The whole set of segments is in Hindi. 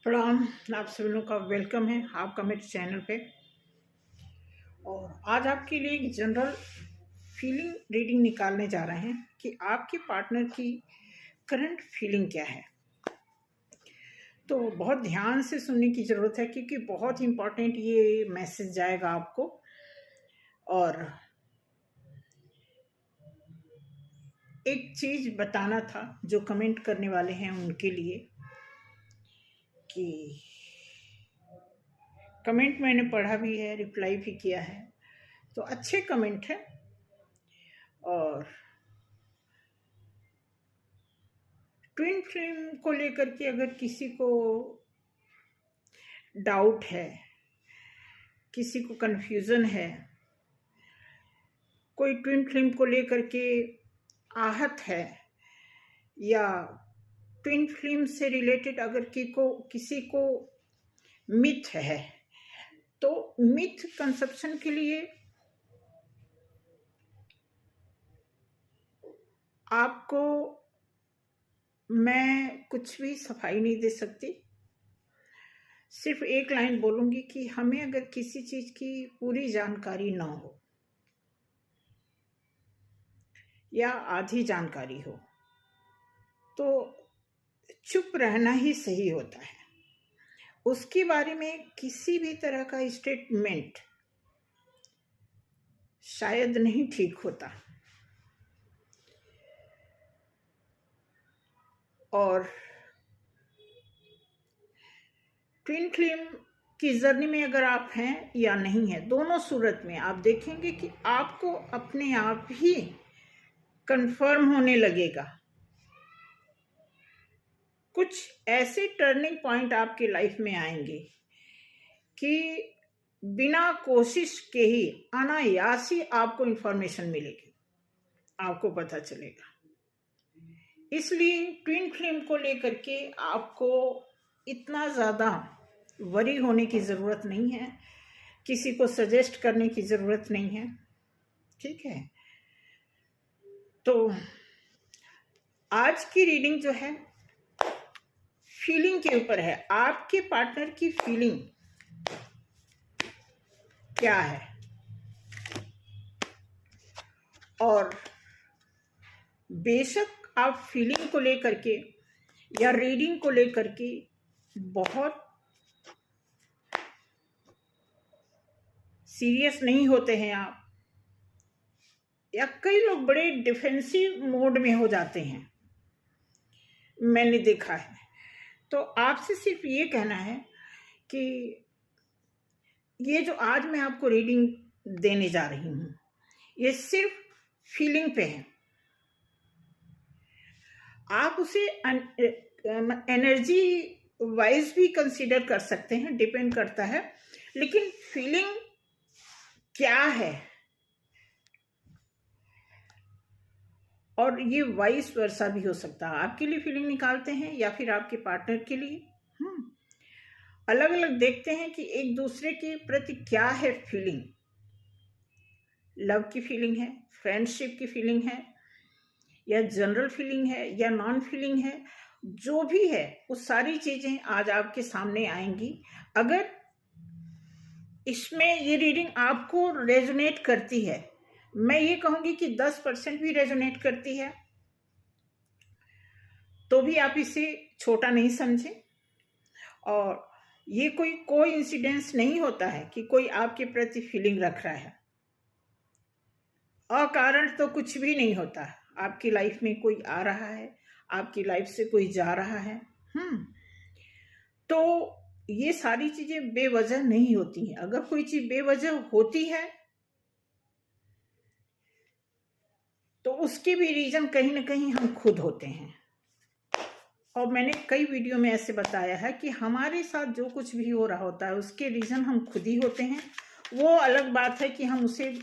प्रणाम। आप सभी लोगों का वेलकम है आपका मेरे चैनल पे। और आज आपके लिए एक जनरल फीलिंग रीडिंग निकालने जा रहे हैं कि आपके पार्टनर की करंट फीलिंग क्या है। तो बहुत ध्यान से सुनने की ज़रूरत है क्योंकि बहुत इम्पॉर्टेंट ये मैसेज जाएगा आपको। और एक चीज़ बताना था जो कमेंट करने वाले हैं उनके लिए कि कमेंट मैंने पढ़ा भी है, रिप्लाई भी किया है, तो अच्छे कमेंट है। और ट्विन फ्लेम को लेकर के अगर किसी को डाउट है, किसी को कन्फ्यूज़न है, कोई ट्विन फ्लेम को लेकर के आहत है, या ट्विन फ्लेम से रिलेटेड अगर किसी को मिथ है, तो मिथ कंसेप्शन के लिए आपको मैं कुछ भी सफाई नहीं दे सकती। सिर्फ एक लाइन बोलूँगी कि हमें अगर किसी चीज़ की पूरी जानकारी ना हो या आधी जानकारी हो तो चुप रहना ही सही होता है। उसके बारे में किसी भी तरह का स्टेटमेंट शायद नहीं ठीक होता। और ट्विन फ्लेम की जर्नी में अगर आप हैं या नहीं हैं, दोनों सूरत में आप देखेंगे कि आपको अपने आप ही कंफर्म होने लगेगा। कुछ ऐसे टर्निंग पॉइंट आपके लाइफ में आएंगे कि बिना कोशिश के ही अनायास ही आपको इंफॉर्मेशन मिलेगी, आपको पता चलेगा। इसलिए ट्विन फ्लेम को लेकर के आपको इतना ज़्यादा वरी होने की ज़रूरत नहीं है, किसी को सजेस्ट करने की ज़रूरत नहीं है, ठीक है। तो आज की रीडिंग जो है फीलिंग के ऊपर है। आपके पार्टनर की फीलिंग क्या है, और बेशक आप फीलिंग को लेकर के या रीडिंग को लेकर के बहुत सीरियस नहीं होते हैं आप, या कई लोग बड़े डिफेंसिव मोड में हो जाते हैं, मैंने देखा है। तो आपसे सिर्फ ये कहना है कि ये जो आज मैं आपको रीडिंग देने जा रही हूँ ये सिर्फ फीलिंग पे है। आप उसे एनर्जी वाइज भी कंसीडर कर सकते हैं, डिपेंड करता है, लेकिन फीलिंग क्या है, और ये वाइस वर्सा भी हो सकता है। आपके लिए फीलिंग निकालते हैं या फिर आपके पार्टनर के लिए, अलग अलग देखते हैं कि एक दूसरे के प्रति क्या है फीलिंग। लव की फीलिंग है, फ्रेंडशिप की फीलिंग है, या जनरल फीलिंग है, या नॉन फीलिंग है, जो भी है वो सारी चीजें आज आपके सामने आएंगी। अगर इसमें ये रीडिंग आपको रेजोनेट करती है, मैं ये कहूंगी कि 10% भी रेजोनेट करती है, तो भी आप इसे छोटा नहीं समझें। और ये कोई इंसिडेंस नहीं होता है कि कोई आपके प्रति फीलिंग रख रहा है। अकारण तो कुछ भी नहीं होता। आपकी लाइफ में कोई आ रहा है, आपकी लाइफ से कोई जा रहा है, तो ये सारी चीजें बेवजह नहीं होती हैं। अगर कोई चीज बेवजह होती है तो उसके भी रीजन कहीं ना कहीं हम खुद होते हैं। और मैंने कई वीडियो में ऐसे बताया है कि हमारे साथ जो कुछ भी हो रहा होता है उसके रीजन हम खुद ही होते हैं। वो अलग बात है कि हम उसे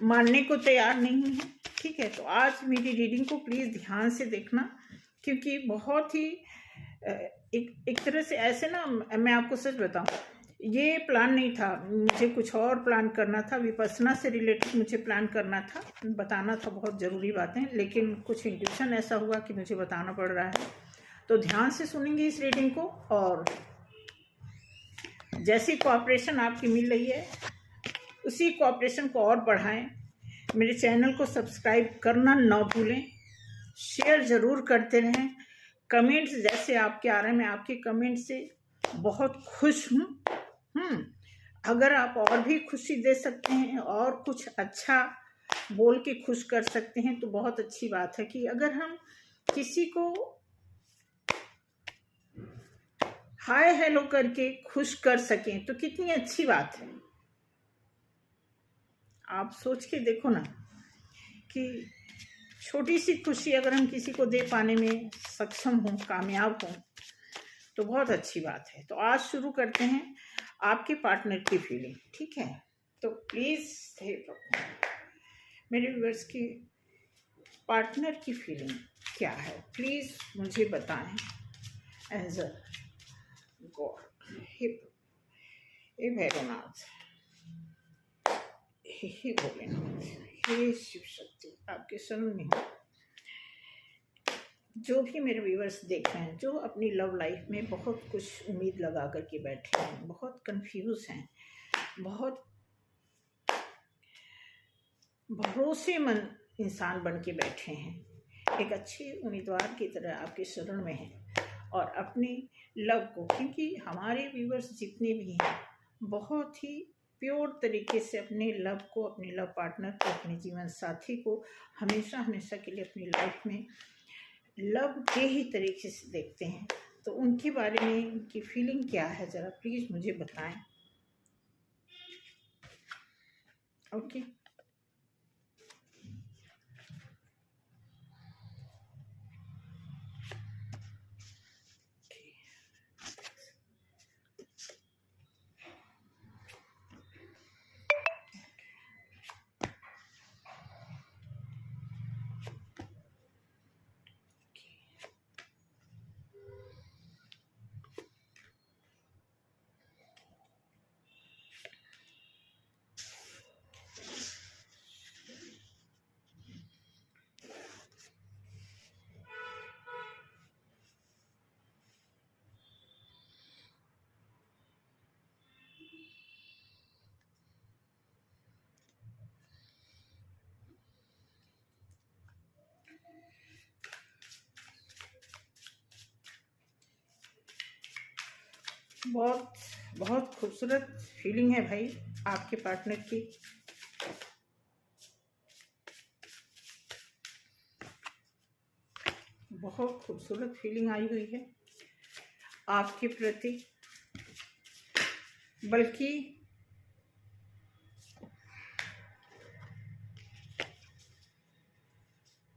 मानने को तैयार नहीं है, ठीक है। तो आज मेरी रीडिंग को प्लीज़ ध्यान से देखना, क्योंकि बहुत ही एक तरह से ऐसे ना, मैं आपको सच बताऊं, ये प्लान नहीं था, मुझे कुछ और प्लान करना था, विपස්සना से रिलेटेड मुझे प्लान करना था, बताना था बहुत ज़रूरी बातें, लेकिन कुछ इंट्यूशन ऐसा हुआ कि मुझे बताना पड़ रहा है। तो ध्यान से सुनेंगे इस रीडिंग को, और जैसी कोऑपरेशन आपकी मिल रही है उसी कोऑपरेशन को और बढ़ाएं। मेरे चैनल को सब्सक्राइब करना ना भूलें, शेयर ज़रूर करते रहें। कमेंट्स जैसे आपके आ रहे हैं, मैं आपके कमेंट से बहुत खुश हूँ। अगर आप और भी खुशी दे सकते हैं और कुछ अच्छा बोल के खुश कर सकते हैं तो बहुत अच्छी बात है। कि अगर हम किसी को हाय हेलो करके खुश कर सकें तो कितनी अच्छी बात है। आप सोच के देखो ना कि छोटी सी खुशी अगर हम किसी को दे पाने में सक्षम हों, कामयाब हों, तो बहुत अच्छी बात है। तो आज शुरू करते हैं आपके पार्टनर की फीलिंग, ठीक है? तो प्लीज़ मेरे व्यूअर्स की पार्टनर की फीलिंग क्या है, प्लीज़ मुझे बताएं। एज अ गॉड, हे भैरवनाथ, हे भोलेनाथ, हे शिव शक्ति, आपके शरण में जो भी मेरे व्यूअर्स देख रहे हैं, जो अपनी लव लाइफ में बहुत कुछ उम्मीद लगा करके बैठे हैं, बहुत कंफ्यूज हैं, बहुत भरोसेमंद इंसान बन के बैठे हैं, एक अच्छे उम्मीदवार की तरह आपके शरण में हैं और अपने लव को, क्योंकि हमारे व्यूअर्स जितने भी हैं बहुत ही प्योर तरीके से अपने लव को, अपने लव पार्टनर को, अपने जीवन साथी को हमेशा हमेशा के लिए अपनी लाइफ में लव के ही तरीके से देखते हैं। तो उनके बारे में, उनकी फीलिंग क्या है, ज़रा प्लीज़ मुझे बताएं। ओके, बहुत बहुत खूबसूरत फीलिंग है भाई आपके पार्टनर की। बहुत खूबसूरत फीलिंग आई हुई है आपके प्रति, बल्कि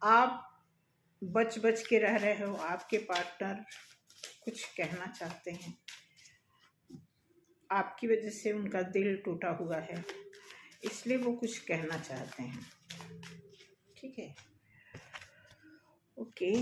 आप बच बच के रह रहे हो। आपके पार्टनर कुछ कहना चाहते हैं, आपकी वजह से उनका दिल टूटा हुआ है, इसलिए वो कुछ कहना चाहते हैं, ठीक है? ओके,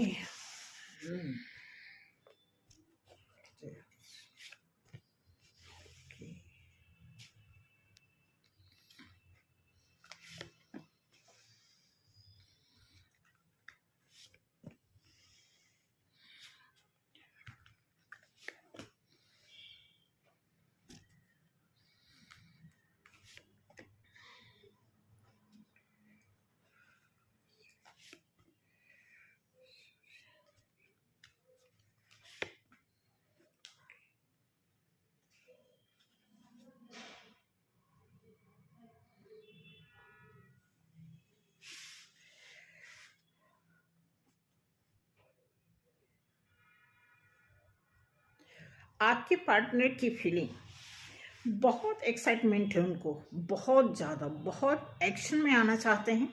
आपके पार्टनर की फीलिंग बहुत एक्साइटमेंट है उनको, बहुत ज़्यादा, बहुत एक्शन में आना चाहते हैं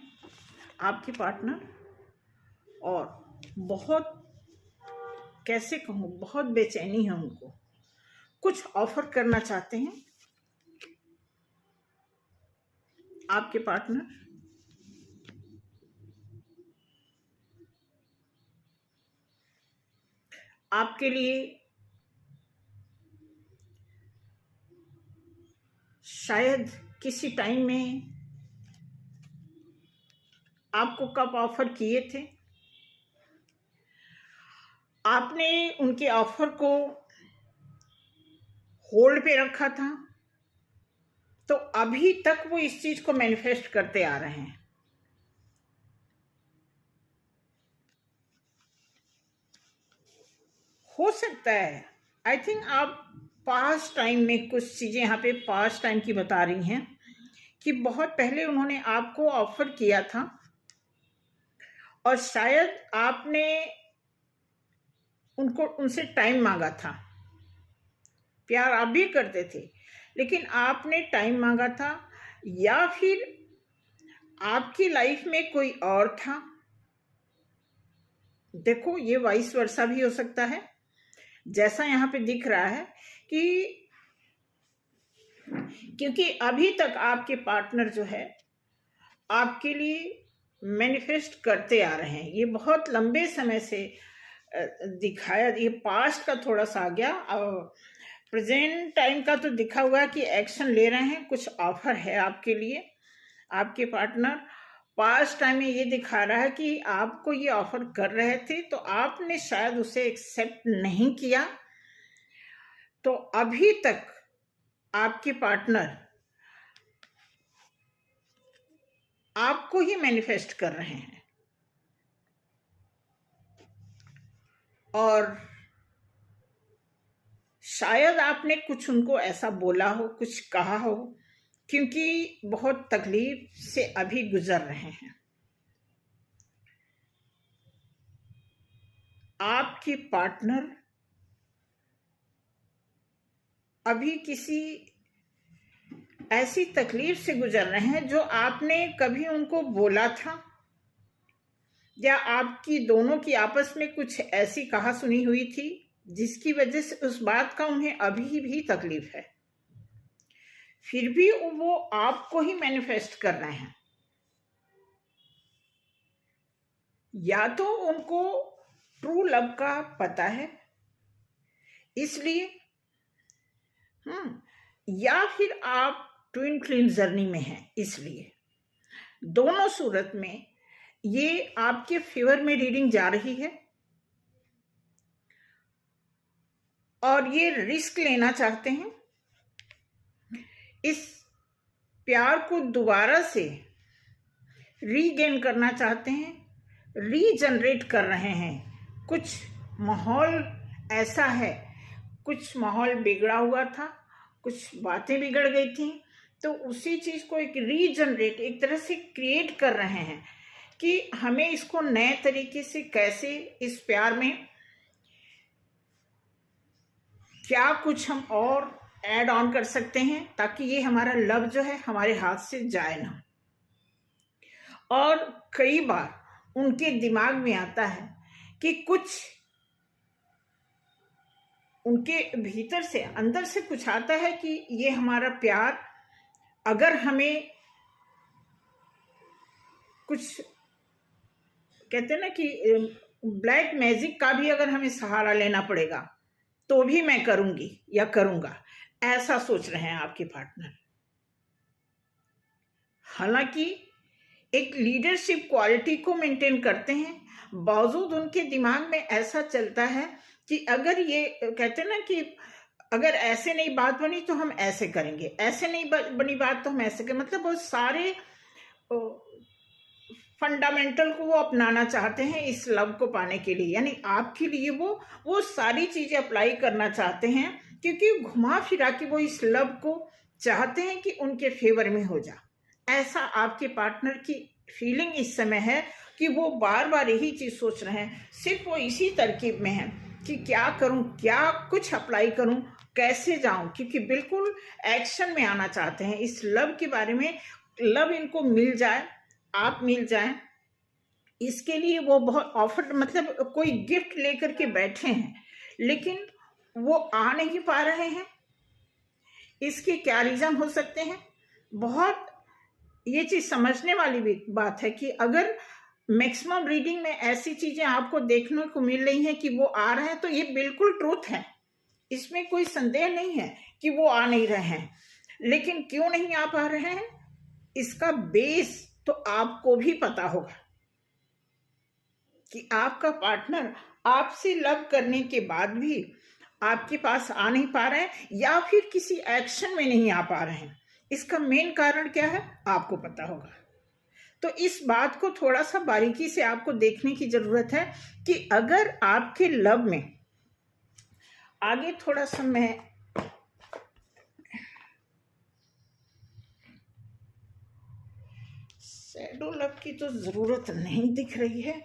आपके पार्टनर, और बहुत, कैसे कहूँ, बहुत बेचैनी है उनको, कुछ ऑफर करना चाहते हैं आपके पार्टनर। आपके लिए शायद किसी टाइम में आपको कब ऑफर किए थे, आपने उनके ऑफर को होल्ड पे रखा था, तो अभी तक वो इस चीज को मैनिफेस्ट करते आ रहे हैं। हो सकता है, आई थिंक आप पास्ट टाइम में कुछ चीजें यहाँ पे पास्ट टाइम की बता रही हैं कि बहुत पहले उन्होंने आपको ऑफर किया था और शायद आपने उनसे टाइम मांगा था। प्यार आप भी करते थे, लेकिन आपने टाइम मांगा था, या फिर आपकी लाइफ में कोई और था। देखो, ये वाइस वर्सा भी हो सकता है। जैसा यहाँ पे दिख रहा है कि क्योंकि अभी तक आपके पार्टनर जो है आपके लिए मैनिफेस्ट करते आ रहे हैं, ये बहुत लंबे समय से दिखाया, ये पास्ट का थोड़ा सा आ गया, प्रेजेंट टाइम का तो दिखा हुआ है कि एक्शन ले रहे हैं, कुछ ऑफर है आपके लिए। आपके पार्टनर पास्ट टाइम में ये दिखा रहा है कि आपको ये ऑफर कर रहे थे, तो आपने शायद उसे एक्सेप्ट नहीं किया। तो अभी तक आपके पार्टनर आपको ही मैनिफेस्ट कर रहे हैं, और शायद आपने कुछ उनको ऐसा बोला हो, कुछ कहा हो, क्योंकि बहुत तकलीफ से अभी गुजर रहे हैं। आपके पार्टनर अभी किसी ऐसी तकलीफ से गुजर रहे हैं जो आपने कभी उनको बोला था, या आपकी दोनों की आपस में कुछ ऐसी कहा सुनी हुई थी जिसकी वजह से उस बात का उन्हें अभी भी तकलीफ है। फिर भी वो आपको ही मैनिफेस्ट कर रहे हैं। या तो उनको ट्रू लव का पता है इसलिए, या फिर आप ट्विन फ्लेम जर्नी में हैं इसलिए। दोनों सूरत में ये आपके फेवर में रीडिंग जा रही है, और ये रिस्क लेना चाहते हैं, इस प्यार को दोबारा से रीगेन करना चाहते हैं, रीजनरेट कर रहे हैं। कुछ माहौल ऐसा है, कुछ माहौल बिगड़ा हुआ था, कुछ बातें बिगड़ गई थी, तो उसी चीज को एक रीजनरेट, एक तरह से क्रिएट कर रहे हैं कि हमें इसको नए तरीके से कैसे, इस प्यार में क्या कुछ हम और ऐड ऑन कर सकते हैं ताकि ये हमारा लव जो है हमारे हाथ से जाए ना। और कई बार उनके दिमाग में आता है कि कुछ उनके भीतर से, अंदर से कुछ आता है कि ये हमारा प्यार, अगर हमें कुछ कहते हैं ना कि ब्लैक मैजिक का भी अगर हमें सहारा लेना पड़ेगा तो भी मैं करूंगी या करूंगा, ऐसा सोच रहे हैं आपके पार्टनर। हालांकि एक लीडरशिप क्वालिटी को मेंटेन करते हैं, बावजूद उनके दिमाग में ऐसा चलता है कि अगर ये कहते हैं ना कि अगर ऐसे नहीं बात बनी तो हम ऐसे करेंगे, ऐसे नहीं बनी बात तो हम ऐसे करेंगे। मतलब बहुत सारे फंडामेंटल को वो अपनाना चाहते हैं इस लव को पाने के लिए, यानी आपके लिए वो सारी चीजें अप्लाई करना चाहते हैं, क्योंकि घुमा फिरा के वो इस लव को चाहते हैं कि उनके फेवर में हो जा। ऐसा आपके पार्टनर की फीलिंग इस समय है कि वो बार बार यही चीज सोच रहे हैं, सिर्फ वो इसी तरकीब में है कि क्या करूं, क्या कुछ अप्लाई करूं, कैसे जाऊं, क्योंकि बिल्कुल एक्शन में आना चाहते हैं इस लव के बारे में। लव इनको मिल जाए, आप मिल जाए, इसके लिए वो बहुत ऑफर, मतलब कोई गिफ्ट लेकर के बैठे हैं, लेकिन वो आ नहीं पा रहे हैं। इसके क्या रीजन हो सकते हैं? बहुत ये चीज समझने वाली भी बात है कि अगर मैक्सिमम रीडिंग में ऐसी चीजें आपको देखने को मिल रही हैं कि वो आ रहे हैं, तो ये बिल्कुल ट्रूथ है, इसमें कोई संदेह नहीं है कि वो आ नहीं रहे हैं। लेकिन क्यों नहीं आ पा रहे हैं, इसका बेस तो आपको भी पता होगा कि आपका पार्टनर आपसे लव करने के बाद भी आपके पास आ नहीं पा रहे हैं या फिर किसी एक्शन में नहीं आ पा रहे हैं, इसका मेन कारण क्या है आपको पता होगा। तो इस बात को थोड़ा सा बारीकी से आपको देखने की जरूरत है कि अगर आपके लव में आगे थोड़ा सा मैं शैडो लव की तो जरूरत नहीं दिख रही है,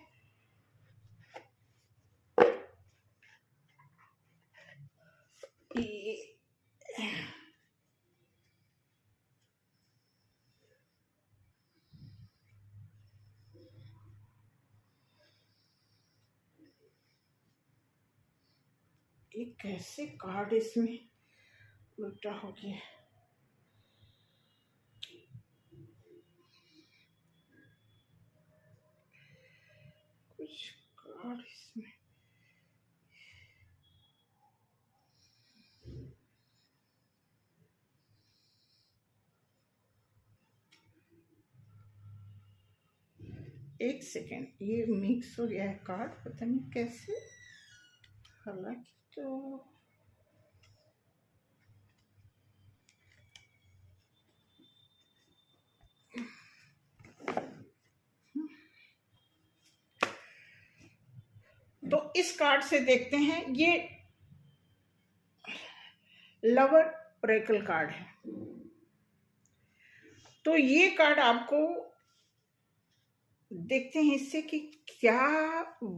एक कैसे कार्ड इसमें उल्टा हो गया। कुछ कार्ड इसमें एक सेकेंड, ये मिक्स हो गया है कार्ड, पता नहीं कैसे। हालांकि तो इस कार्ड से देखते हैं, ये लवर ओरेकल कार्ड है। तो ये कार्ड आपको देखते हैं इससे कि क्या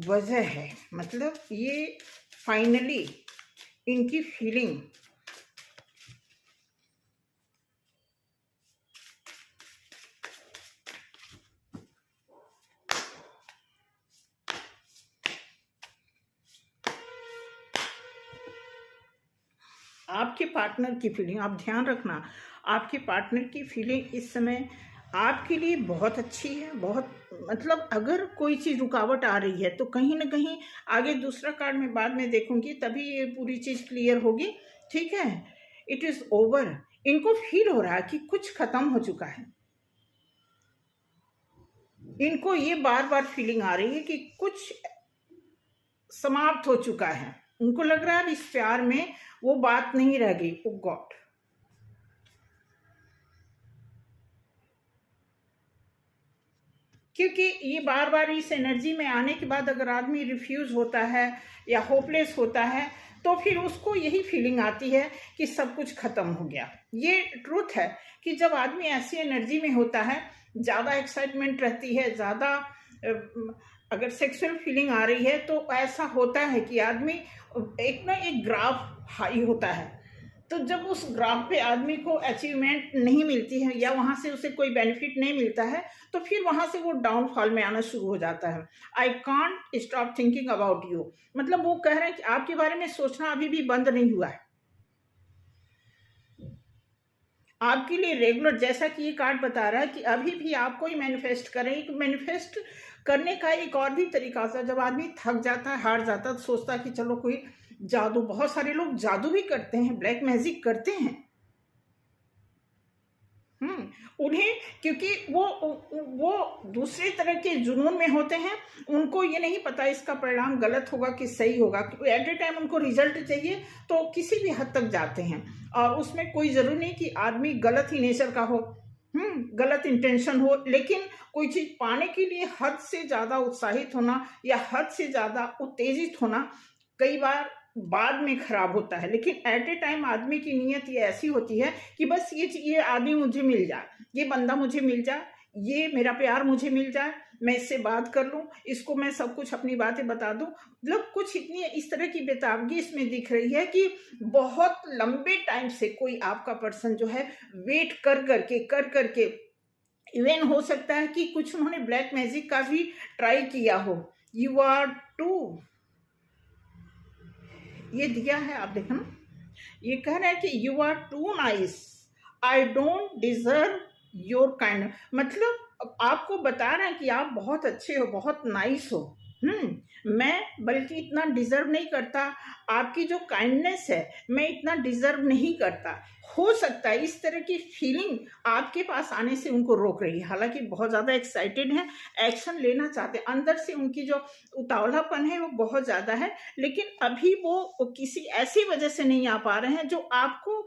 वजह है, मतलब ये फाइनली इनकी फीलिंग आपके पार्टनर की फीलिंग, आप ध्यान रखना, आपके पार्टनर की फीलिंग इस समय आपके लिए बहुत अच्छी है, बहुत, मतलब अगर कोई चीज़ रुकावट आ रही है तो कहीं ना कहीं, आगे दूसरा कार्ड मैं बाद में देखूंगी तभी ये पूरी चीज़ क्लियर होगी, ठीक है। इट इज़ ओवर, इनको फील हो रहा है कि कुछ खत्म हो चुका है, इनको ये बार बार फीलिंग आ रही है कि कुछ समाप्त हो चुका है, उनको लग रहा है इस प्यार में वो बात नहीं रह गई। ओ गॉड, क्योंकि ये बार बार इस एनर्जी में आने के बाद अगर आदमी रिफ्यूज होता है या होपलेस होता है तो फिर उसको यही फीलिंग आती है कि सब कुछ खत्म हो गया। ये ट्रूथ है कि जब आदमी ऐसी एनर्जी में होता है, ज़्यादा एक्साइटमेंट रहती है, ज़्यादा अगर सेक्सुअल फीलिंग आ रही है तो ऐसा होता है कि आदमी एक ग्राफ हाई होता है। तो जब उस ग्राफ पे आदमी को अचीवमेंट नहीं मिलती है या वहाँ से उसे कोई बेनिफिट नहीं मिलता है तो फिर वहाँ से वो डाउनफॉल में आना शुरू हो जाता है। I can't stop thinking about you, मतलब वो कह रहे हैं कि आपके बारे में सोचना अभी भी बंद नहीं हुआ है। आपके लिए रेगुलर, जैसा कि ये कार्ड बता रहा है कि अभी भी आपको ही मैनिफेस्ट करें। मैनिफेस्ट करने का एक और भी तरीका था, जब आदमी थक जाता है, हार जाता है, तो सोचता है कि चलो कोई जादू, बहुत सारे लोग जादू भी करते हैं, ब्लैक मैजिक करते हैं। उन्हें, क्योंकि वो दूसरे तरह के जुनून में होते हैं, उनको ये नहीं पता इसका परिणाम गलत होगा कि सही होगा, एट ए टाइम उनको रिजल्ट चाहिए, तो किसी भी हद तक जाते हैं। और उसमें कोई जरूरी नहीं कि आदमी गलत ही नेचर का हो, गलत इंटेंशन हो, लेकिन कोई चीज पाने के लिए हद से ज्यादा उत्साहित होना या हद से ज्यादा उत्तेजित होना कई बार बाद में खराब होता है। लेकिन एट ए टाइम आदमी की नीयत ये ऐसी होती है कि बस ये आदमी मुझे मिल जाए, ये बंदा मुझे मिल जाए, ये मेरा प्यार मुझे मिल जाए, मैं इससे बात कर लूं, इसको मैं सब कुछ अपनी बातें बता दूं। मतलब कुछ इतनी इस तरह की बेताबगी इसमें दिख रही है कि बहुत लंबे टाइम से कोई आपका पर्सन जो है वेट कर करके इवन हो सकता है कि कुछ उन्होंने ब्लैक मैजिक का भी ट्राई किया हो। यू आर टू, ये दिया है आप देखना, ये कह रहा है कि you are too nice, I don't deserve your kind, मतलब आपको बता रहा है कि आप बहुत अच्छे हो, बहुत नाइस हो, मैं बल्कि इतना डिजर्व नहीं करता, आपकी जो काइंडनेस है मैं इतना डिजर्व नहीं करता। हो सकता है इस तरह की फीलिंग आपके पास आने से उनको रोक रही है। हालांकि बहुत ज़्यादा एक्साइटेड हैं, एक्शन लेना चाहते हैं, अंदर से उनकी जो उतावलापन है वो बहुत ज़्यादा है, लेकिन अभी वो किसी ऐसी वजह से नहीं आ पा रहे हैं जो आपको,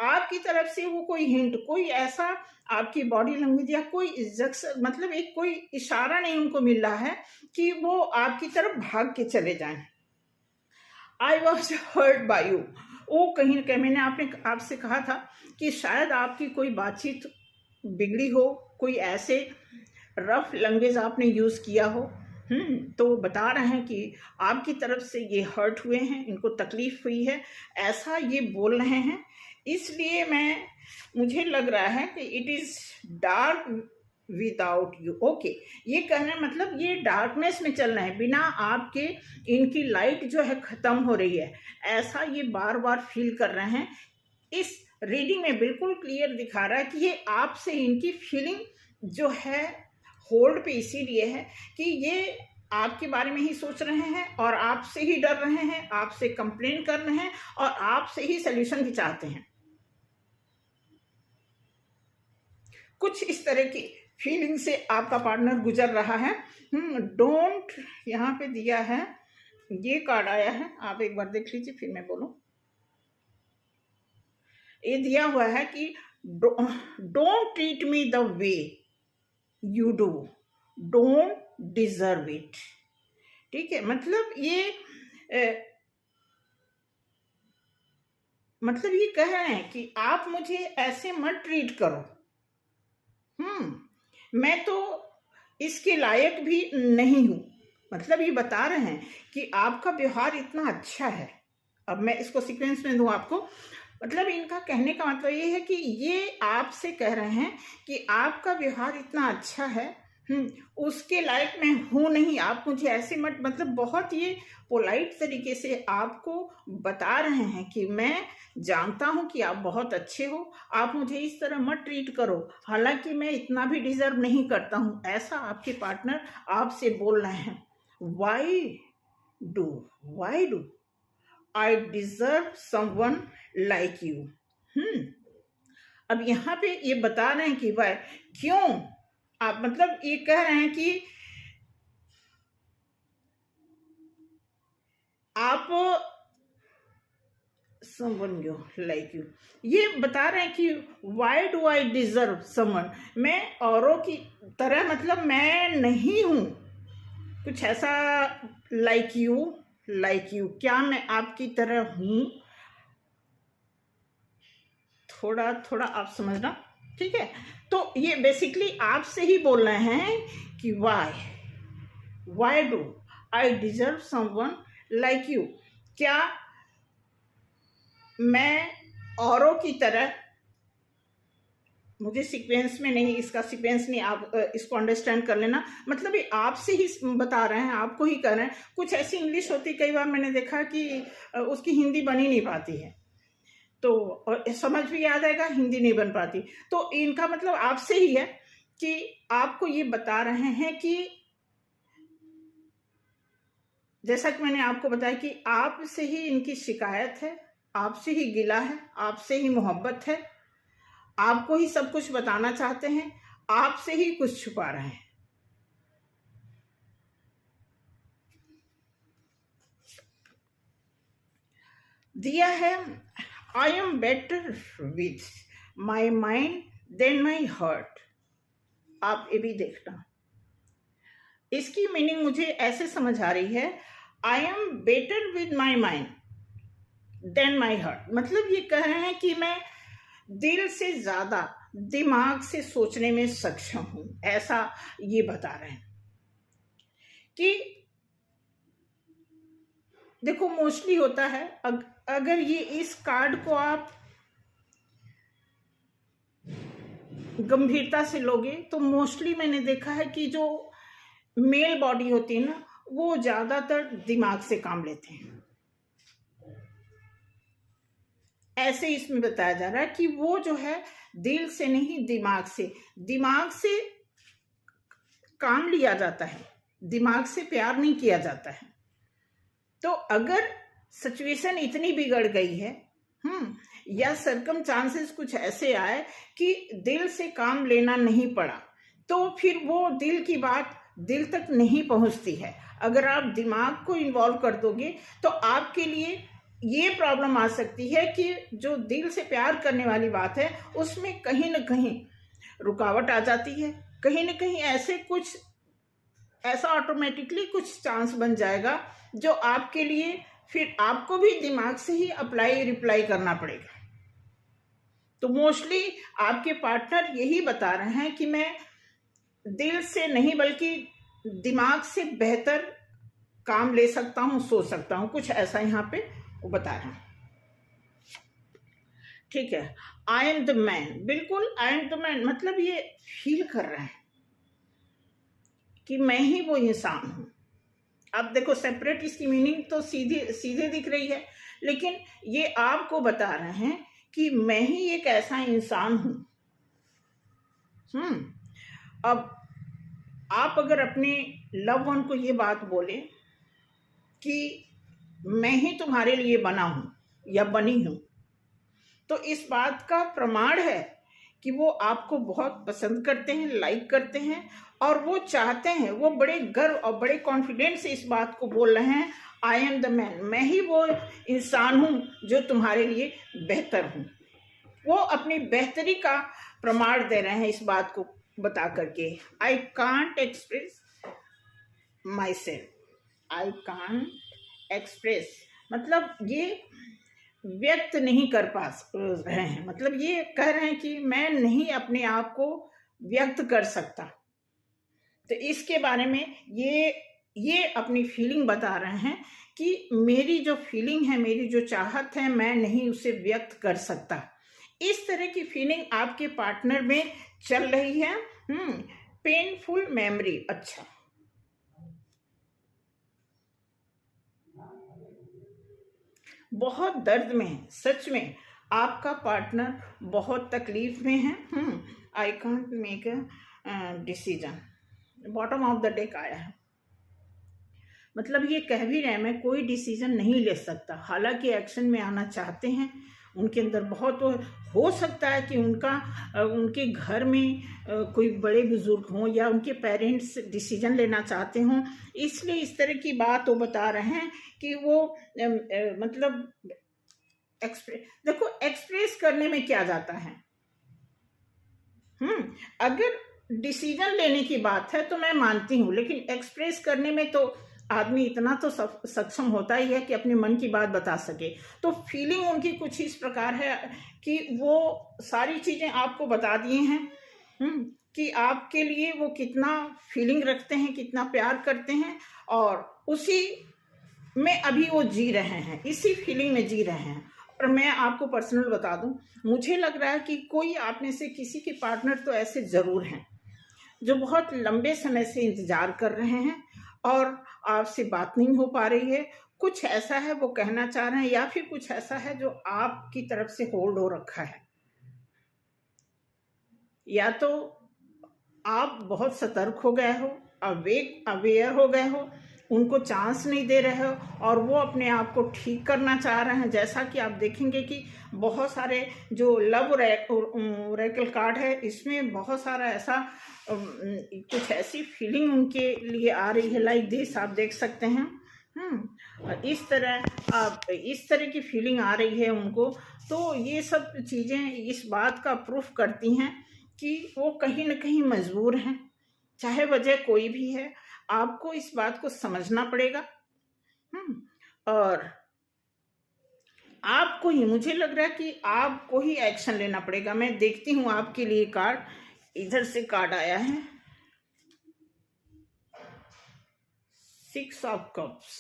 आपकी तरफ से वो कोई हिंट, कोई ऐसा आपकी बॉडी लैंग्वेज या कोई मतलब एक कोई इशारा नहीं उनको मिल रहा है कि वो आपकी तरफ भाग के चले जाएं। I was hurt by you, वो कहीं ना कहीं मैंने आपसे कहा था कि शायद आपकी कोई बातचीत बिगड़ी हो, कोई ऐसे रफ लैंग्वेज आपने यूज किया हो। तो बता रहे हैं कि आपकी तरफ से ये हर्ट हुए हैं, इनको तकलीफ हुई है, ऐसा ये बोल रहे हैं। इसलिए मुझे लग रहा है कि it is dark without you. Okay, ये कहना मतलब ये डार्कनेस में चल रहे हैं, बिना आपके इनकी लाइट जो है खत्म हो रही है, ऐसा ये बार बार फील कर रहे हैं। इस रीडिंग में बिल्कुल क्लियर दिखा रहा है कि ये आपसे इनकी फीलिंग जो है होल्ड पे इसीलिए है कि ये आपके बारे में ही सोच रहे हैं और आपसे ही डर रहे हैं, आपसे कंप्लेन कर रहे हैं और आपसे ही सोल्यूशन भी चाहते हैं। कुछ इस तरह की फीलिंग से आपका पार्टनर गुजर रहा है। डोंट यहाँ पे दिया है, ये कार्ड आया है, आप एक बार देख लीजिए फिर मैं बोलूं। ये दिया हुआ है कि don't treat me the way you do, don't deserve it. ठीक है, मतलब ये कह रहे हैं कि आप मुझे ऐसे मत ट्रीट करो। मैं तो इसके लायक भी नहीं हूं। मतलब ये बता रहे हैं कि आपका व्यवहार इतना अच्छा है। अब मैं इसको सीक्वेंस में दूं आपको। मतलब इनका कहने का मतलब ये है कि ये आपसे कह रहे हैं कि आपका व्यवहार इतना अच्छा है, उसके लायक मैं हूं नहीं, आप मुझे ऐसे मत, मतलब बहुत ये पोलाइट तरीके से आपको बता रहे हैं कि मैं जानता हूं कि आप बहुत अच्छे हो, आप मुझे इस तरह मत ट्रीट करो, हालांकि मैं इतना भी डिजर्व नहीं करता हूं। ऐसा आपके पार्टनर आपसे बोल रहे हैं। Why do I deserve someone like you. अब यहाँ पे ये बता रहे हैं कि वाई, क्यों आप, मतलब ये कह रहे हैं कि आप समवन लाइक यू, ये बता रहे हैं कि why do I deserve someone, मैं औरों की तरह, मतलब मैं नहीं हूं कुछ ऐसा लाइक यू, क्या मैं आपकी तरह हूं? थोड़ा थोड़ा आप समझना, ठीक है। तो ये बेसिकली आपसे ही बोल रहे हैं कि why do I deserve someone like you, क्या मैं औरों की तरह, मुझे सीक्वेंस में नहीं, इसका सीक्वेंस नहीं, आप इसको अंडरस्टैंड कर लेना। मतलब ये आपसे ही बता रहे हैं, आपको ही कर रहे हैं। कुछ ऐसी इंग्लिश होती, कई बार मैंने देखा कि उसकी हिंदी बन ही नहीं पाती है, तो समझ भी आ जाएगा, हिंदी नहीं बन पाती। तो इनका मतलब आपसे ही है कि आपको ये बता रहे हैं कि जैसा कि मैंने आपको बताया कि आपसे ही इनकी शिकायत है, आपसे ही गिला है, आपसे ही मोहब्बत है, आपको ही सब कुछ बताना चाहते हैं, आपसे ही कुछ छुपा रहे हैं। दिया है I am better with my mind than my heart. आप ये भी देखना, इसकी मीनिंग मुझे ऐसे समझ आ रही है, I am better with my mind than my heart. मतलब ये कह रहे हैं कि मैं दिल से ज्यादा दिमाग से सोचने में सक्षम हूं, ऐसा ये बता रहे हैं। कि देखो मोस्टली होता है, अगर ये इस कार्ड को आप गंभीरता से लोगे तो मोस्टली मैंने देखा है कि जो मेल बॉडी होती है ना, वो ज्यादातर दिमाग से काम लेते हैं। ऐसे इसमें बताया जा रहा है कि वो जो है दिल से नहीं, दिमाग से काम लिया जाता है। दिमाग से प्यार नहीं किया जाता है। तो अगर सिचुएशन इतनी बिगड़ गई है, या सरकमस्टांसेस कुछ ऐसे आए कि दिल से काम लेना नहीं पड़ा, तो फिर वो दिल की बात दिल तक नहीं पहुंचती है। अगर आप दिमाग को इन्वॉल्व कर दोगे तो आपके लिए ये प्रॉब्लम आ सकती है कि जो दिल से प्यार करने वाली बात है उसमें कहीं ना कहीं रुकावट आ जाती है, कहीं ना कहीं ऐसा ऑटोमेटिकली कुछ चांस बन जाएगा जो आपके लिए फिर आपको भी दिमाग से ही अप्लाई रिप्लाई करना पड़ेगा। तो मोस्टली आपके पार्टनर यही बता रहे हैं कि मैं दिल से नहीं बल्कि दिमाग से बेहतर काम ले सकता हूँ, सोच सकता हूँ, कुछ ऐसा यहाँ पे वो बता रहे हैं। ठीक है, आई एम द मैन, बिल्कुल आई एम द मैन, मतलब ये फील कर रहे हैं कि मैं ही वो इंसान हूं। अब देखो सेपरेट इसकी मीनिंग तो सीधे दिख रही है, लेकिन ये आपको बता रहे हैं कि मैं ही एक ऐसा इंसान हूं। अब आप अगर अपने लव वन को ये बात बोले कि मैं ही तुम्हारे लिए बना हूं या बनी हूं, तो इस बात का प्रमाण है कि वो आपको बहुत पसंद करते हैं, लाइक करते हैं, और वो चाहते हैं, वो बड़े गर्व और बड़े कॉन्फिडेंस से इस बात को बोल रहे हैं, आई एम द मैन, मैं ही वो इंसान हूं जो तुम्हारे लिए बेहतर हूं। वो अपनी बेहतरी का प्रमाण दे रहे हैं इस बात को बता करके। I can't express my self, I can't express, मतलब ये व्यक्त नहीं कर पा रहे हैं, मतलब ये कह रहे हैं कि मैं नहीं अपने आप को व्यक्त कर सकता। तो इसके बारे में ये अपनी फीलिंग बता रहे हैं कि मेरी जो फीलिंग है, मेरी जो चाहत है, मैं नहीं उसे व्यक्त कर सकता। इस तरह की फीलिंग आपके पार्टनर में चल रही है। पेनफुल मेमोरी, अच्छा, बहुत दर्द में है, सच में आपका पार्टनर बहुत तकलीफ में है। I can't make a decision, bottom of the deck आया है, मतलब ये कह भी रहे हैं मैं कोई डिसीजन नहीं ले सकता। हालांकि एक्शन में आना चाहते हैं, उनके अंदर बहुत हो सकता है कि उनके घर में कोई बड़े बुजुर्ग हों या उनके पेरेंट्स डिसीजन लेना चाहते हों, इसलिए इस तरह की बात वो बता रहे हैं कि वो मतलब देखो एक्सप्रेस करने में क्या जाता है। अगर डिसीजन लेने की बात है तो मैं मानती हूँ, लेकिन एक्सप्रेस करने में तो आदमी इतना तो सक्षम होता ही है कि अपने मन की बात बता सके। तो फीलिंग उनकी कुछ इस प्रकार है कि वो सारी चीजें आपको बता दिए हैं कि आपके लिए वो कितना फीलिंग रखते हैं, कितना प्यार करते हैं, और उसी में अभी वो जी रहे हैं, इसी फीलिंग में जी रहे हैं। और मैं आपको पर्सनल बता दूं, मुझे लग रहा है कि कोई आप में से किसी के पार्टनर तो ऐसे जरूर हैं जो बहुत लंबे समय से इंतजार कर रहे हैं और आपसे बात नहीं हो पा रही है। कुछ ऐसा है वो कहना चाह रहे हैं, या फिर कुछ ऐसा है जो आपकी तरफ से होल्ड हो रखा है, या तो आप बहुत सतर्क हो गए हो, अवेयर हो गए हो, उनको चांस नहीं दे रहे हो, और वो अपने आप को ठीक करना चाह रहे हैं। जैसा कि आप देखेंगे कि बहुत सारे जो लव ओरेकल कार्ड है, इसमें बहुत सारा ऐसा कुछ ऐसी फीलिंग उनके लिए आ रही है, लाइक दिस, आप देख सकते हैं। इस तरह की फीलिंग आ रही है उनको। तो ये सब चीज़ें इस बात का प्रूफ करती हैं कि वो कहीं ना कहीं मजबूर हैं, चाहे वजह कोई भी है। आपको इस बात को समझना पड़ेगा, और आपको ही, मुझे लग रहा है कि आपको ही एक्शन लेना पड़ेगा। मैं देखती हूँ आपके लिए कार्ड, इधर से कार्ड आया है 6 ऑफ कप्स।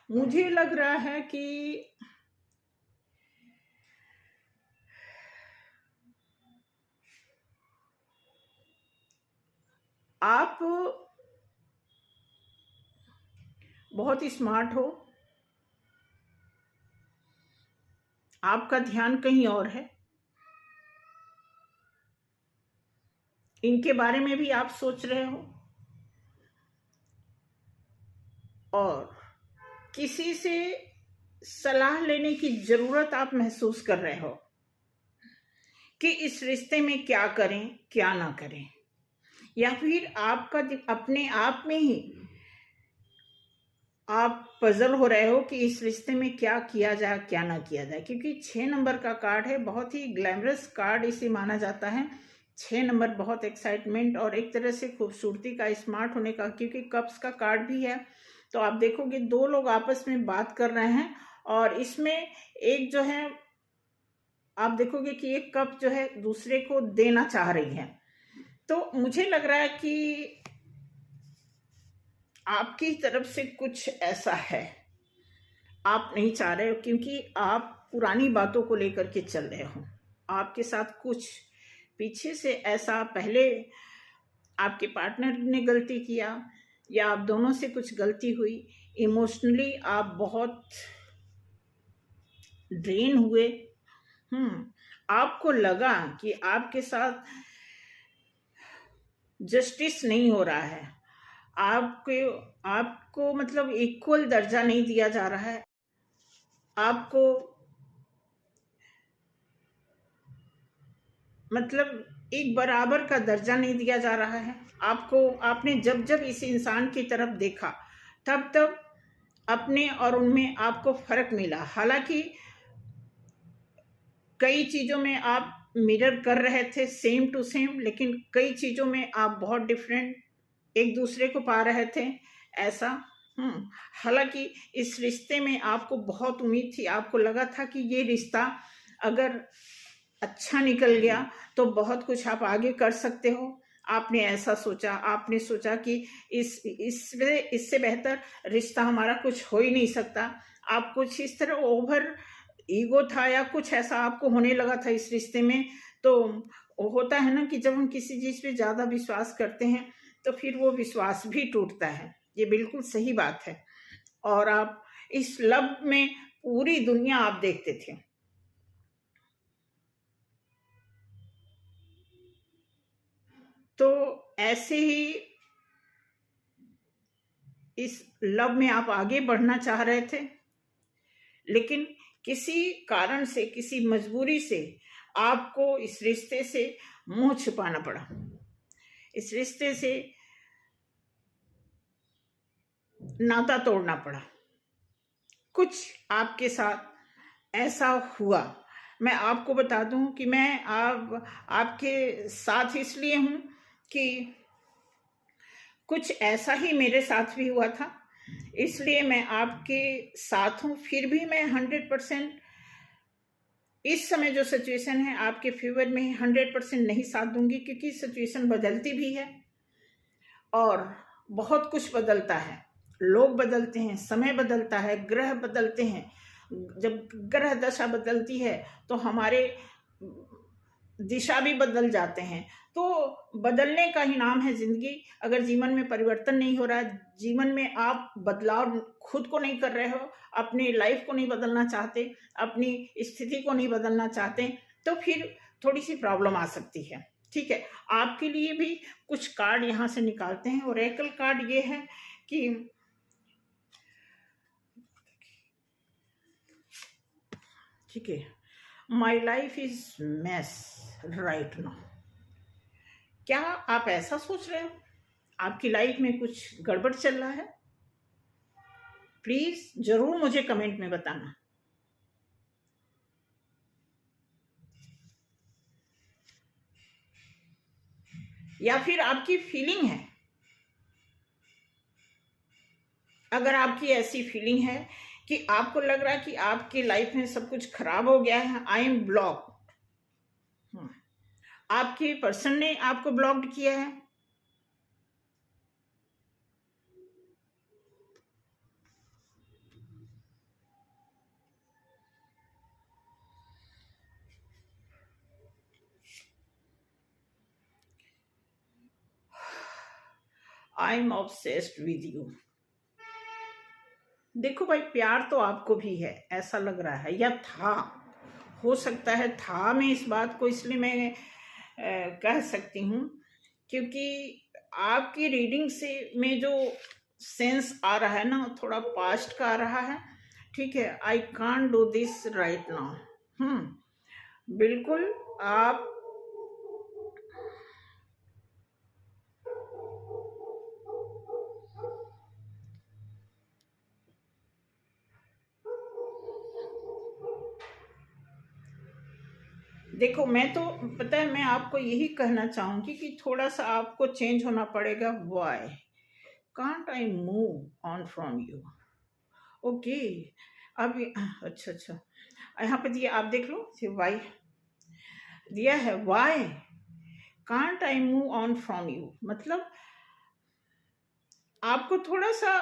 मुझे लग रहा है कि आप बहुत ही स्मार्ट हो, आपका ध्यान कहीं और है, इनके बारे में भी आप सोच रहे हो, और किसी से सलाह लेने की जरूरत आप महसूस कर रहे हो कि इस रिश्ते में क्या करें क्या ना करें, या फिर आपका अपने आप में ही आप पजल हो रहे हो कि इस रिश्ते में क्या किया जाए क्या ना किया जाए, क्योंकि 6 नंबर का कार्ड है, बहुत ही ग्लैमरस कार्ड इसे माना जाता है। 6 नंबर बहुत एक्साइटमेंट और एक तरह से खूबसूरती का, स्मार्ट होने का, क्योंकि कप्स का कार्ड भी है। तो आप देखोगे 2 लोग आपस में बात कर रहे हैं और इसमें एक जो है आप देखोगे कि एक कप जो है दूसरे को देना चाह रही है। तो मुझे लग रहा है कि आपकी तरफ से कुछ ऐसा है, आप नहीं चाह रहे हो, क्योंकि आप पुरानी बातों को लेकर के चल रहे हो। आपके साथ कुछ पीछे से ऐसा पहले आपके पार्टनर ने गलती किया या आप दोनों से कुछ गलती हुई, इमोशनली आप बहुत ड्रेन हुए। आपको लगा कि आपके साथ जस्टिस नहीं हो रहा है, आपको मतलब इक्वल दर्जा नहीं दिया जा रहा है, आपको मतलब एक बराबर का दर्जा नहीं दिया जा रहा है। आपने जब जब इस इंसान की तरफ देखा तब तब अपने और उनमें आपको फर्क मिला। हालांकि कई चीजों में आप मिरर कर रहे थे सेम टू सेम, लेकिन कई चीजों में आप बहुत डिफरेंट एक दूसरे को पा रहे थे ऐसा। हालांकि इस रिश्ते में आपको बहुत उम्मीद थी, आपको लगा था कि ये रिश्ता अगर अच्छा निकल गया तो बहुत कुछ आप आगे कर सकते हो। आपने ऐसा सोचा, आपने सोचा कि इससे बेहतर रिश्ता हमारा कुछ हो ही नहीं सकता। आप कुछ इस तरह ओवर ईगो था या कुछ ऐसा आपको होने लगा था इस रिश्ते में। तो होता है ना कि जब हम किसी चीज पे ज्यादा विश्वास करते हैं तो फिर वो विश्वास भी टूटता है, ये बिल्कुल सही बात है। और आप इस लव में पूरी दुनिया आप देखते थे। तो ऐसे ही इस लव में आप आगे बढ़ना चाह रहे थे, लेकिन किसी कारण से, किसी मजबूरी से आपको इस रिश्ते से मुंह छुपाना पड़ा, इस रिश्ते से नाता तोड़ना पड़ा। कुछ आपके साथ ऐसा हुआ। मैं आपको बता दूं कि मैं आपके साथ इसलिए हूं कि कुछ ऐसा ही मेरे साथ भी हुआ था, इसलिए मैं आपके साथ हूं। फिर भी मैं 100% इस समय जो सिचुएशन है आपके फेवर में 100% नहीं साथ दूंगी, क्योंकि सिचुएशन बदलती भी है और बहुत कुछ बदलता है। लोग बदलते हैं, समय बदलता है, ग्रह बदलते हैं। जब ग्रह दशा बदलती है तो हमारे दिशा भी बदल जाते हैं। तो बदलने का ही नाम है जिंदगी। अगर जीवन में परिवर्तन नहीं हो रहा है, जीवन में आप बदलाव खुद को नहीं कर रहे हो, अपनी लाइफ को नहीं बदलना चाहते, अपनी स्थिति को नहीं बदलना चाहते, तो फिर थोड़ी सी प्रॉब्लम आ सकती है। ठीक है, आपके लिए भी कुछ कार्ड यहाँ से निकालते हैं। ओरेकल कार्ड ये है कि ठीक है, my life is mess right now. क्या आप ऐसा सोच रहे हो आपकी लाइफ में कुछ गड़बड़ चल रहा है? प्लीज जरूर मुझे कमेंट में बताना। या फिर आपकी फीलिंग है, अगर आपकी ऐसी फीलिंग है कि आपको लग रहा है कि आपकी लाइफ में सब कुछ खराब हो गया है, आई एम ब्लॉक, आपके पर्सन ने आपको ब्लॉक्ड किया है, I am obsessed with you. देखो भाई, प्यार तो आपको भी है ऐसा लग रहा है, या था, हो सकता है था। मैं इस बात को इसलिए मैं कह सकती हूँ क्योंकि आपकी रीडिंग से में जो सेंस आ रहा है ना, थोड़ा पास्ट का आ रहा है। ठीक है, I can't do this right now. बिल्कुल। आप देखो, मैं तो पता है, मैं आपको यही कहना चाहूंगी कि थोड़ा सा आपको चेंज होना पड़ेगा। Why can't I move on from you? Okay, अब अच्छा अच्छा, यहाँ पे दिया, आप देख लो, वाई दिया है। Why can't I move on from you, मतलब आपको थोड़ा सा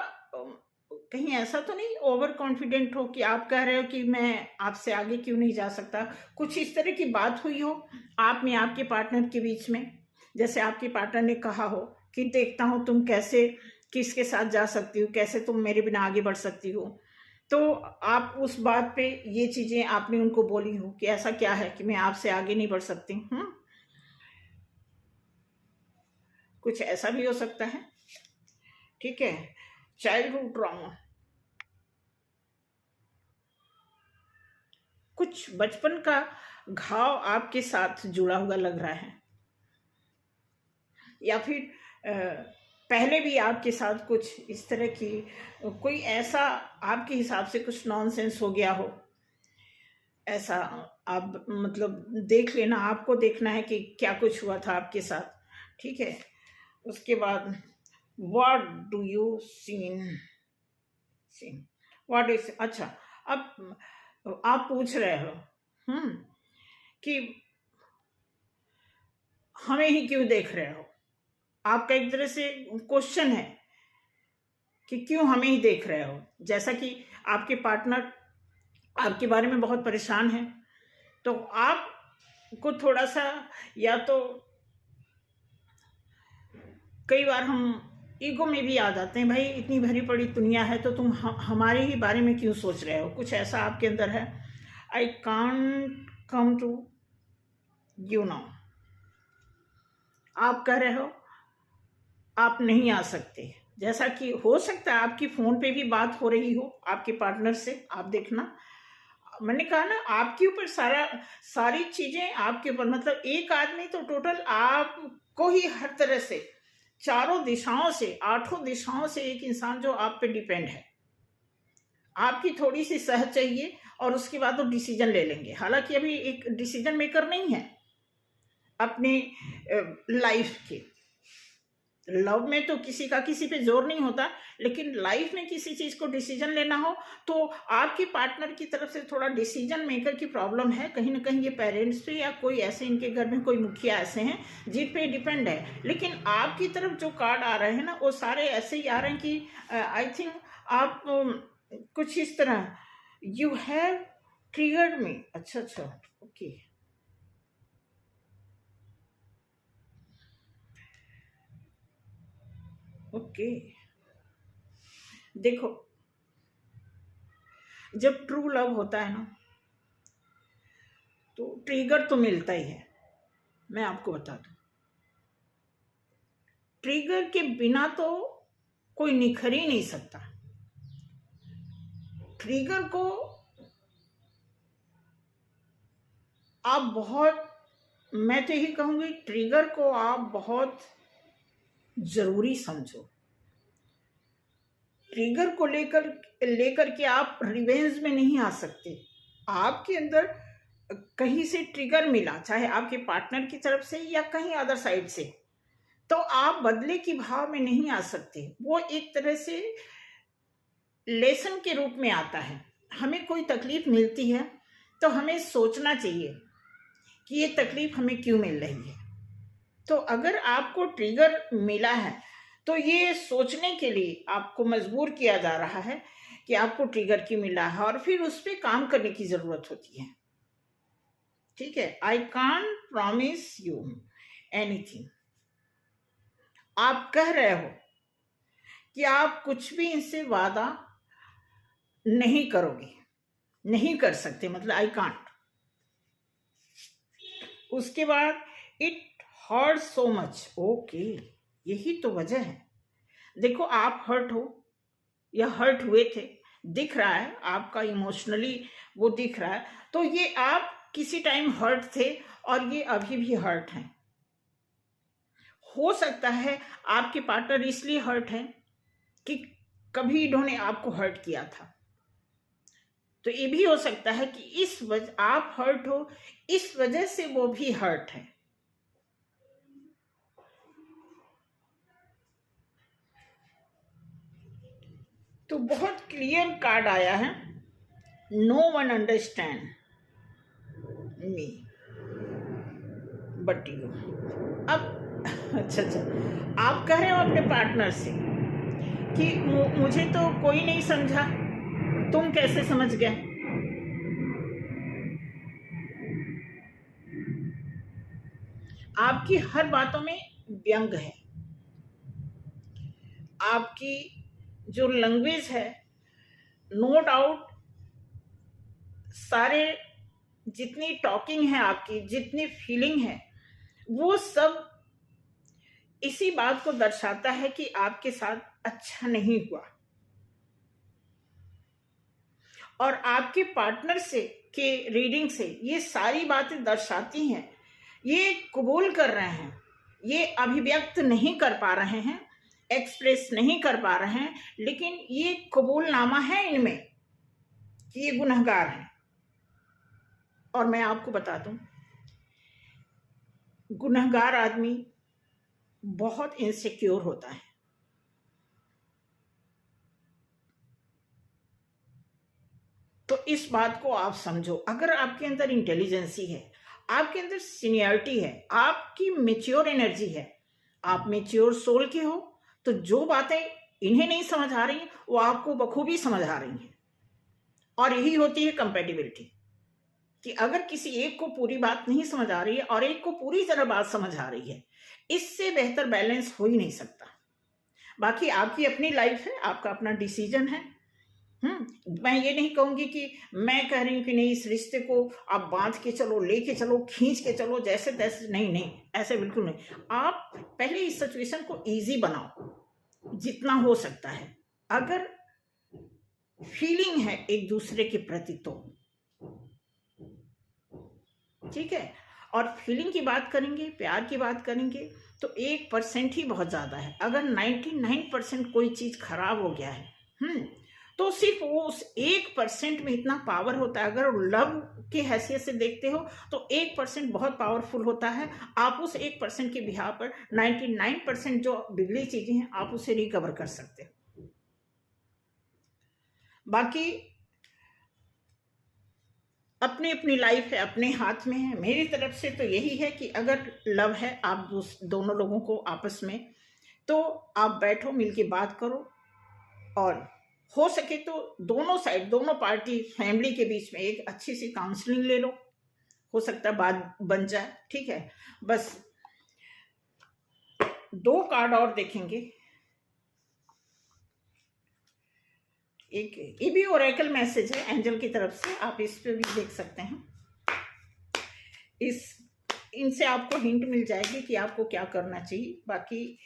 कहीं ऐसा तो नहीं ओवर कॉन्फिडेंट हो कि आप कह रहे हो कि मैं आपसे आगे क्यों नहीं जा सकता। कुछ इस तरह की बात हुई हो आप में, आपके पार्टनर के बीच में, जैसे आपके पार्टनर ने कहा हो कि देखता हूँ तुम कैसे किसके साथ जा सकती हो, कैसे तुम मेरे बिना आगे बढ़ सकती हो। तो आप उस बात पे ये चीजें आपने उनको बोली हो कि ऐसा क्या है कि मैं आपसे आगे नहीं बढ़ सकती। कुछ ऐसा भी हो सकता है। ठीक है, चाइल्डहुड ट्रॉमा, कुछ बचपन का घाव आपके साथ जुड़ा हुआ लग रहा है, या फिर पहले भी आपके साथ कुछ इस तरह की कोई ऐसा आपके हिसाब से कुछ नॉनसेंस हो गया हो, ऐसा आप मतलब देख लेना, आपको देखना है कि क्या कुछ हुआ था आपके साथ। ठीक है, उसके बाद what do you seen seen what is, अच्छा, अब आप पूछ रहे हो कि हमें ही क्यों देख रहे हो। आपका एक तरह से क्वेश्चन है कि क्यों हमें ही देख रहे हो, जैसा कि आपके पार्टनर आपके बारे में बहुत परेशान है, तो आपको थोड़ा सा, या तो कई बार हम ईगो में भी आ जाते हैं, भाई इतनी भरी पड़ी दुनिया है तो तुम हमारे ही बारे में क्यों सोच रहे हो, कुछ ऐसा आपके अंदर है। I can't come to you now, आप कह रहे हो आप नहीं आ सकते, जैसा कि हो सकता है आपकी फोन पे भी बात हो रही हो आपके पार्टनर से। आप देखना, मैंने कहा ना, आपके ऊपर सारी चीजें आपके ऊपर, मतलब एक आदमी तो टोटल आपको ही हर तरह से, चारों दिशाओं से, आठों दिशाओं से एक इंसान जो आप पे डिपेंड है। आपकी थोड़ी सी सह चाहिए और उसके बाद वो डिसीजन ले लेंगे। हालांकि अभी एक डिसीजन मेकर नहीं है अपनी लाइफ के। लव में तो किसी का किसी पे जोर नहीं होता, लेकिन लाइफ में किसी चीज को डिसीजन लेना हो तो आपके पार्टनर की तरफ से थोड़ा डिसीजन मेकर की प्रॉब्लम है। कहीं ना कहीं ये पेरेंट्स पे या कोई ऐसे इनके घर में कोई मुखिया ऐसे हैं जिन पे डिपेंड है। लेकिन आपकी तरफ जो कार्ड आ रहे हैं ना, वो सारे ऐसे ही आ रहे हैं कि आई थिंक आप कुछ इस तरह, यू हैव ट्रिगर्ड मी। अच्छा अच्छा, ओके, ओके। देखो, जब ट्रू लव होता है ना, तो ट्रिगर तो मिलता ही है। मैं आपको बता दूं, ट्रिगर के बिना तो कोई निखर ही नहीं सकता। ट्रिगर को आप बहुत, मैं तो यही कहूंगी, ट्रिगर को आप बहुत जरूरी समझो। ट्रिगर को लेकर लेकर के आप रिवेंज में नहीं आ सकते। आपके अंदर कहीं से ट्रिगर मिला, चाहे आपके पार्टनर की तरफ से या कहीं अदर साइड से, तो आप बदले की भाव में नहीं आ सकते। वो एक तरह से लेसन के रूप में आता है। हमें कोई तकलीफ मिलती है तो हमें सोचना चाहिए कि ये तकलीफ हमें क्यों मिल रही है। तो अगर आपको ट्रिगर मिला है तो ये सोचने के लिए आपको मजबूर किया जा रहा है कि आपको ट्रिगर क्यों मिला है, और फिर उस पर काम करने की जरूरत होती है। ठीक है, I can't promise you anything. आप कह रहे हो कि आप कुछ भी इनसे वादा नहीं करोगे, नहीं कर सकते, मतलब आई कांट। उसके बाद it hurt so much, okay, यही तो वजह है। देखो आप हर्ट हो या हर्ट हुए थे, दिख रहा है आपका इमोशनली, वो दिख रहा है। तो ये आप किसी टाइम हर्ट थे और ये अभी भी हर्ट हैं। हो सकता है आपके पार्टनर इसलिए हर्ट हैं कि कभी इन्होंने आपको हर्ट किया था। तो ये भी हो सकता है कि इस वजह आप हर्ट हो, इस वजह से वो भी हर्ट है। तो बहुत क्लियर कार्ड आया है, no one understand me but you. अब अच्छा, आप कह रहे हो अपने पार्टनर से कि मुझे तो कोई नहीं समझा, तुम कैसे समझ गए? आपकी हर बातों में व्यंग है, आपकी जो लैंग्वेज है, नो डाउट सारे जितनी टॉकिंग है आपकी, जितनी फीलिंग है, वो सब इसी बात को दर्शाता है कि आपके साथ अच्छा नहीं हुआ। और आपके पार्टनर से के रीडिंग से ये सारी बातें दर्शाती हैं, ये कबूल कर रहे हैं, ये अभिव्यक्त नहीं कर पा रहे हैं, एक्सप्रेस नहीं कर पा रहे हैं, लेकिन ये कबूलनामा है इनमें कि ये गुनहगार हैं। और मैं आपको बता दूं, गुनहगार आदमी बहुत इनसिक्योर होता है। तो इस बात को आप समझो, अगर आपके अंदर इंटेलिजेंसी है, आपके अंदर सीनियरिटी है, आपकी मेच्योर एनर्जी है, आप मेच्योर सोल के हो, तो जो बातें इन्हें नहीं समझ आ रही वो आपको बखूबी समझ आ रही हैं। और यही होती है कंपैटिबिलिटी, कि अगर किसी एक को पूरी बात नहीं समझ आ रही है और एक को पूरी तरह बात समझ आ रही है, इससे बेहतर बैलेंस हो ही नहीं सकता। बाकी आपकी अपनी लाइफ है, आपका अपना डिसीजन है। मैं ये नहीं कहूंगी कि मैं कह रही हूं कि नहीं, इस रिश्ते को आप बांध के चलो, लेके चलो, खींच के चलो, जैसे तैसे, नहीं, ऐसे बिल्कुल नहीं। आप पहले इस सिचुएशन को इजी बनाओ जितना हो सकता है। अगर फीलिंग है एक दूसरे के प्रति तो ठीक है, और फीलिंग की बात करेंगे, प्यार की बात करेंगे, तो 1% ही बहुत ज्यादा है। अगर 99% कोई चीज खराब हो गया है, तो सिर्फ वो उस 1% में इतना पावर होता है। अगर लव की हैसियत से देखते हो तो 1% बहुत पावरफुल होता है। आप उस 1% के बिहार पर 99% जो बिगड़ी चीजें हैं आप उसे रिकवर कर सकते हो। बाकी अपनी अपनी लाइफ है, अपने हाथ में है। मेरी तरफ से तो यही है कि अगर लव है आप दोनों लोगों को आपस में, तो आप बैठो, मिलके बात करो, और हो सके तो दोनों साइड, दोनों पार्टी, फैमिली के बीच में एक अच्छी सी काउंसलिंग ले लो, हो सकता है बात बन जाए। ठीक है, बस 2 कार्ड और देखेंगे। एक ये भी ओरेकल मैसेज है एंजल की तरफ से, आप इस पे भी देख सकते हैं। इनसे आपको हिंट मिल जाएगी कि आपको क्या करना चाहिए। बाकी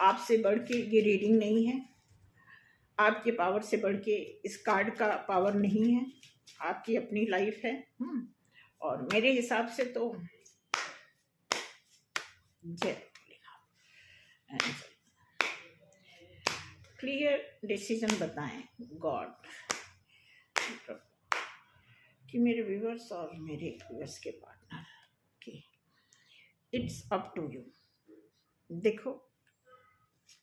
आपसे बढ़ के ये रीडिंग नहीं है, आपके पावर से बढ़ के इस कार्ड का पावर नहीं है। आपकी अपनी लाइफ है। और मेरे हिसाब से तो क्लियर डिसीजन बताएं गॉड कि मेरे व्यूअर्स और मेरे व्यूअर्स के पार्टनर के, इट्स अप टू यू। देखो,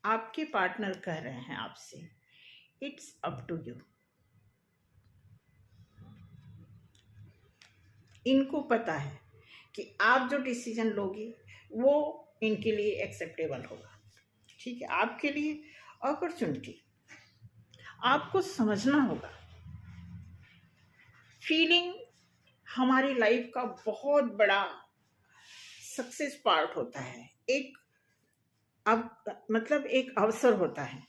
आपके पार्टनर कह रहे हैं आपसे, इट्स अप टू यू। इनको पता है कि आप जो डिसीजन लोगे वो इनके लिए एक्सेप्टेबल होगा। ठीक है, आपके लिए अपॉर्चुनिटी, आपको समझना होगा। फीलिंग हमारी लाइफ का बहुत बड़ा सक्सेस पार्ट होता है, एक मतलब एक अवसर होता है।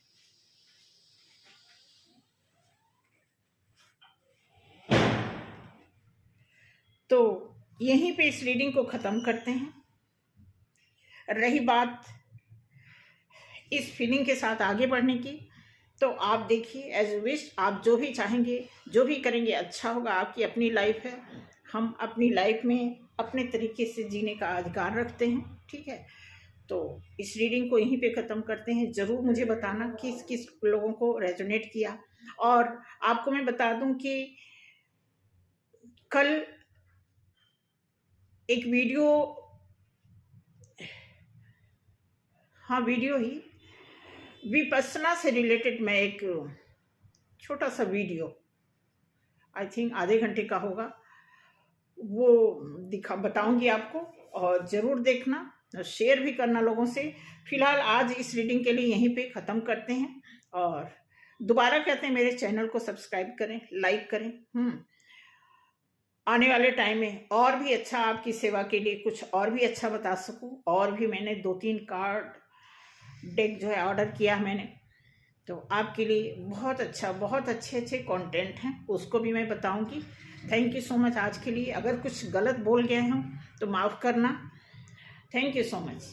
तो यहीं पे इस रीडिंग को खत्म करते हैं। रही बात इस फीलिंग के साथ आगे बढ़ने की। तो आप देखिए, एज विश, आप जो भी चाहेंगे, जो भी करेंगे अच्छा होगा। आपकी अपनी लाइफ है, हम अपनी लाइफ में अपने तरीके से जीने का अधिकार रखते हैं, ठीक है। तो इस रीडिंग को यहीं पे ख़त्म करते हैं। ज़रूर मुझे बताना किस किस लोगों को रेजोनेट किया। और आपको मैं बता दूं कि कल एक वीडियो, हाँ वीडियो ही, विपस्सना से रिलेटेड मैं एक छोटा सा वीडियो, आई थिंक आधे घंटे का होगा, वो बताऊंगी आपको, और ज़रूर देखना, शेयर भी करना लोगों से। फिलहाल आज इस रीडिंग के लिए यहीं पे ख़त्म करते हैं। और दोबारा कहते हैं मेरे चैनल को सब्सक्राइब करें, लाइक करें। आने वाले टाइम में और भी अच्छा आपकी सेवा के लिए कुछ और भी अच्छा बता सकूं। और भी मैंने 2-3 कार्ड डेक जो है ऑर्डर किया मैंने, तो आपके लिए बहुत अच्छा, बहुत अच्छे अच्छे कंटेंट हैं, उसको भी मैं बताऊंगी। थैंक यू सो मच आज के लिए। अगर कुछ गलत बोल गए हों तो माफ़ करना। Thank you so much.